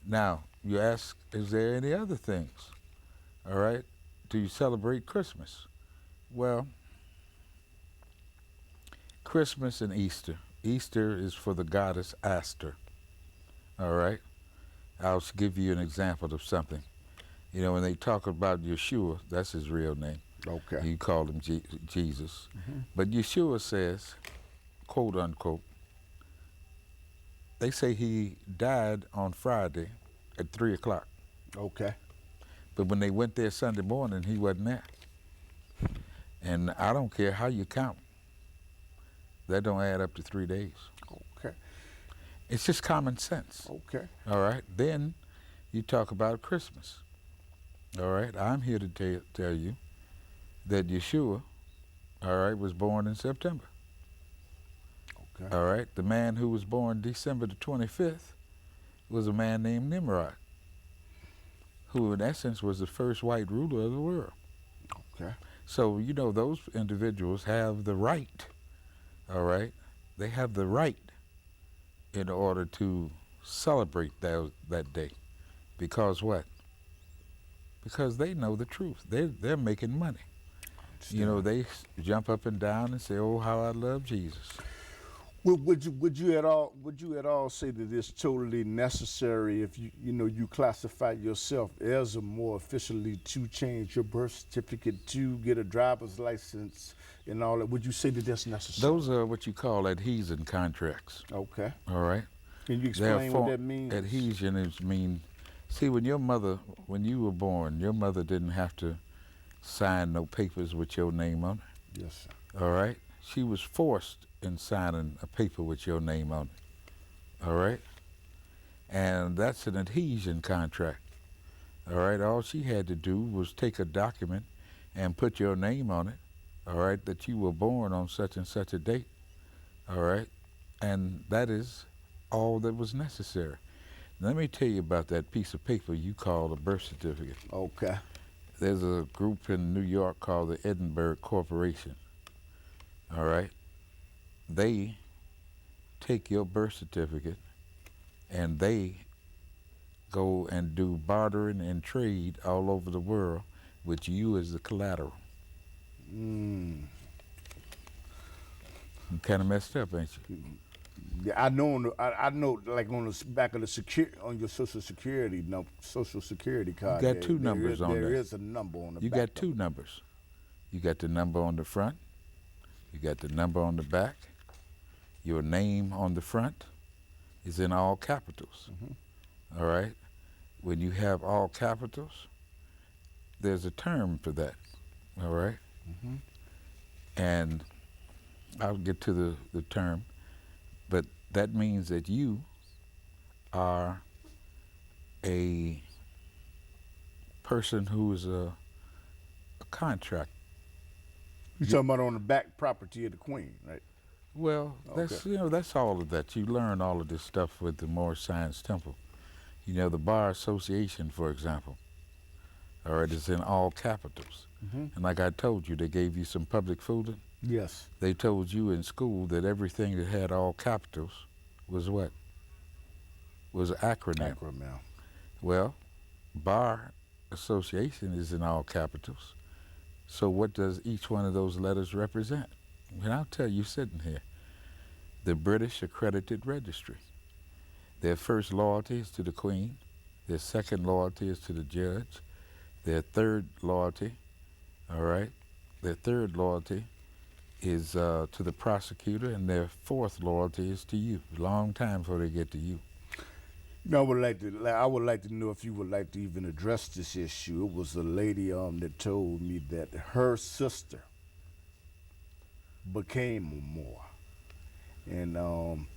Now, you ask, is there any other things? All right? Do you celebrate Christmas? Well, Christmas and Easter. Easter is for the goddess Aster. All right? I'll give you an example of something. You know, when they talk about Yeshua, that's his real name. Okay. You call him Jesus. Hmm. But Yeshua says, quote unquote, they say he died on Friday at 3 o'clock. Okay. But when they went there Sunday morning, he wasn't there. And I don't care how you count, that don't add up to 3 days. Okay. It's just common sense. Okay. All right? Then you talk about Christmas. All right? I'm here to tell you that Yeshua, all right, was born in September. Okay. All right? The man who was born December the 25th was a man named Nimrod, who in essence was the first white ruler of the world. Okay. So, you know, those individuals have the right, all right? They have the right in order to celebrate that day. Because what? Because they know the truth. They're making money. You know, they jump up and down and say, "Oh, how I love Jesus." Would you at all say that it's totally necessary if you classify yourself as a more officially to change your birth certificate to get a driver's license and all that? Would you say that that's necessary? Those are what you call adhesion contracts. Okay. All right. Can you explain what that means? Adhesion is see, when you were born, your mother didn't have to sign no papers with your name on it. Yes, sir. All right. She was forced in signing a paper with your name on it. All right. And that's an adhesion contract. All right. All she had to do was take a document and put your name on it. All right. That you were born on such and such a date. All right. And that is all that was necessary. Let me tell you about that piece of paper you call a birth certificate. Okay. There's a group in New York called the Edinburgh Corporation. All right. They take your birth certificate and they go and do bartering and trade all over the world with you as the collateral. Kind of messed up, ain't you? Yeah, I know. I know. Like on the back of on your social security card. You got two numbers on there. There is a number on the back. You got two numbers. You got the number on the front. You got the number on the back. Your name on the front is in all capitals. Mm-hmm. All right. When you have all capitals, there's a term for that. All right. Mm-hmm. And I'll get to the term, but that means that you are a person who is a contract. You're talking about on the back property of the Queen, right? Well, that's Okay. that's all of that. You learn all of this stuff with the Moorish Science Temple. You know, the Bar Association, for example, all right, is in all capitals. Mm-hmm. And like I told you, they gave you some public fooling. Yes. They told you in school that everything that had all capitals was what? Was an acronym. Acronym. Well, Bar Association is in all capitals. So what does each one of those letters represent? And I'll tell you sitting here, the British Accredited Registry. Their first loyalty is to the Queen. Their second loyalty is to the judge. Their third loyalty, all right, their third loyalty is to the prosecutor, and their fourth loyalty is to you. Long time before they get to you. No, I would like to know if you would like to even address this issue. It was a lady that told me that her sister became a Moor, and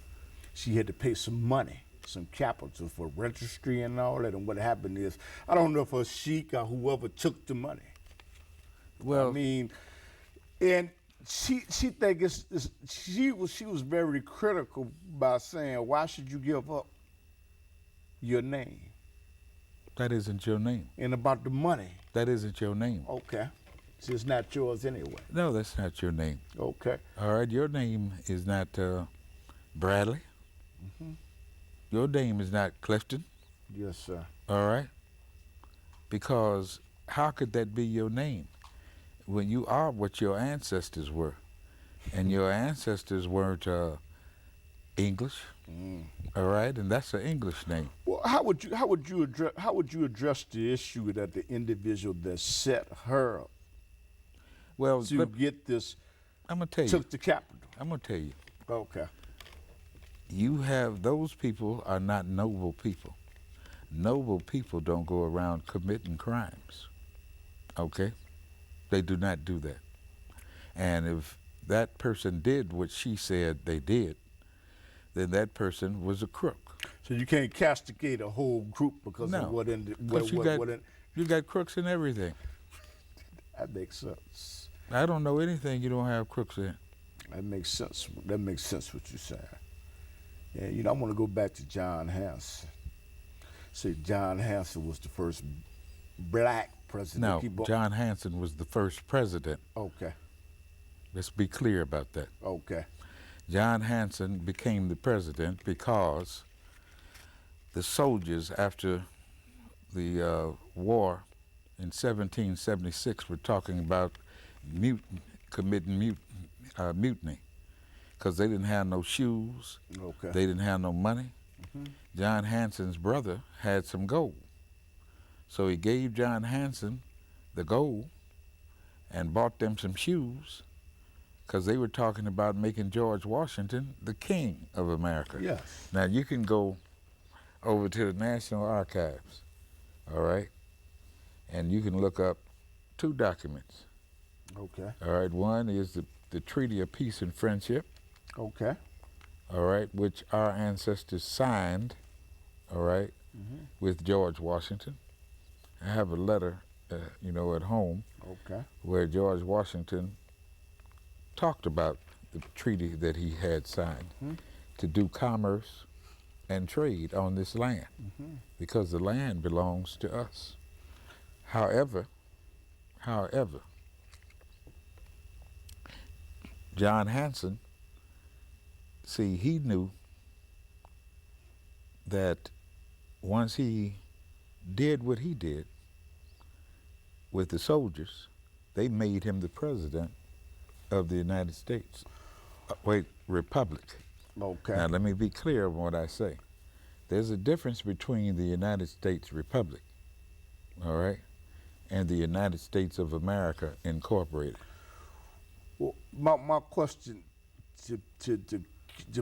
she had to pay some money, some capital for registry and all that. And what happened is, I don't know if her sheik or whoever took the money. Well, I mean, and she think she was very critical by saying, why should you give up your name? that isn't your name. And about the money. That isn't your name. Okay. So it's not yours anyway. No, that's not your name. Okay. All right, your name is not Bradley. Mm-hmm. Your name is not Clifton. Yes, sir. All right? Because how could that be your name when you are what your ancestors were? And your ancestors weren't English, Mm. all right? And that's an English name. Well, how would you address the issue that the individual that set her up Well, to get this I'm going to tell you. took the capital? I'm going to tell you. Okay. You have, those people are not noble people. Noble people don't go around committing crimes, okay? They do not do that. And if that person did what she said they did, then that person was a crook. So you can't castigate a whole group because No, of what in the, because you got crooks in everything. that makes sense. I don't know anything you don't have crooks in. That makes sense. That makes sense what you're saying. And you know, I want to go back to John Hanson. Say John Hanson was the first black president. No, John Hanson was the first president. Okay. Let's be clear about that. Okay. John Hanson became the president because the soldiers, after the war in 1776, were talking about committing mutiny because they didn't have no shoes, Okay. they didn't have no money. John Hanson's brother had some gold. So he gave John Hanson the gold and bought them some shoes because they were talking about making George Washington the king of America. Yes. Now you can go over to the National Archives, all right, and you can look up two documents. Okay. All right, one is the Treaty of Peace and Friendship, Okay. all right, which our ancestors signed, all right, with George Washington. I have a letter, you know, at home Okay. where George Washington talked about the treaty that he had signed to do commerce and trade on this land because the land belongs to us. However, John Hanson, see, he knew that once he did what he did with the soldiers, they made him the president of the United States. Republic. Okay. Now let me be clear on what I say. There's a difference between the United States Republic, all right, and the United States of America Incorporated. Well, my question to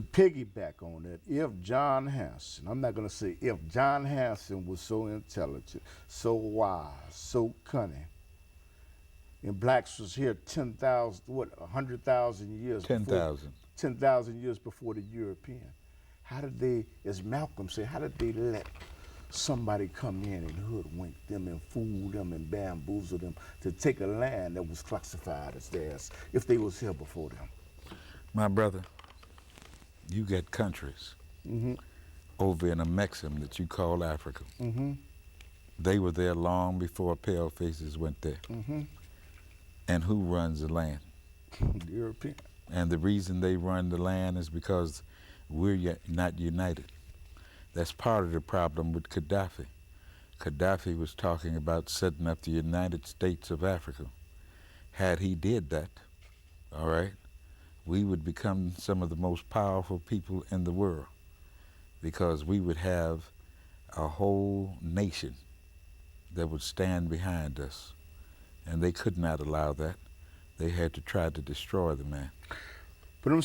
piggyback on that, if John Hanson, I'm not going to say if John Hanson was so intelligent, so wise, so cunning, and blacks was here 10,000, 100,000 years 10,000. 10,000 years before the European, how did they, as Malcolm said, how did they let somebody come in and hoodwink them and fool them and bamboozle them to take a land that was classified as theirs if they was here before them? My brother, you got countries over in a Mexim that you call Africa. They were there long before Palefaces went there. And who runs the land? The European. And the reason they run the land is because we're not united. That's part of the problem with Gaddafi. Gaddafi was talking about setting up the United States of Africa. Had he did that, all right, we would become some of the most powerful people in the world because we would have a whole nation that would stand behind us. And they could not allow that. They had to try to destroy the man. But I'm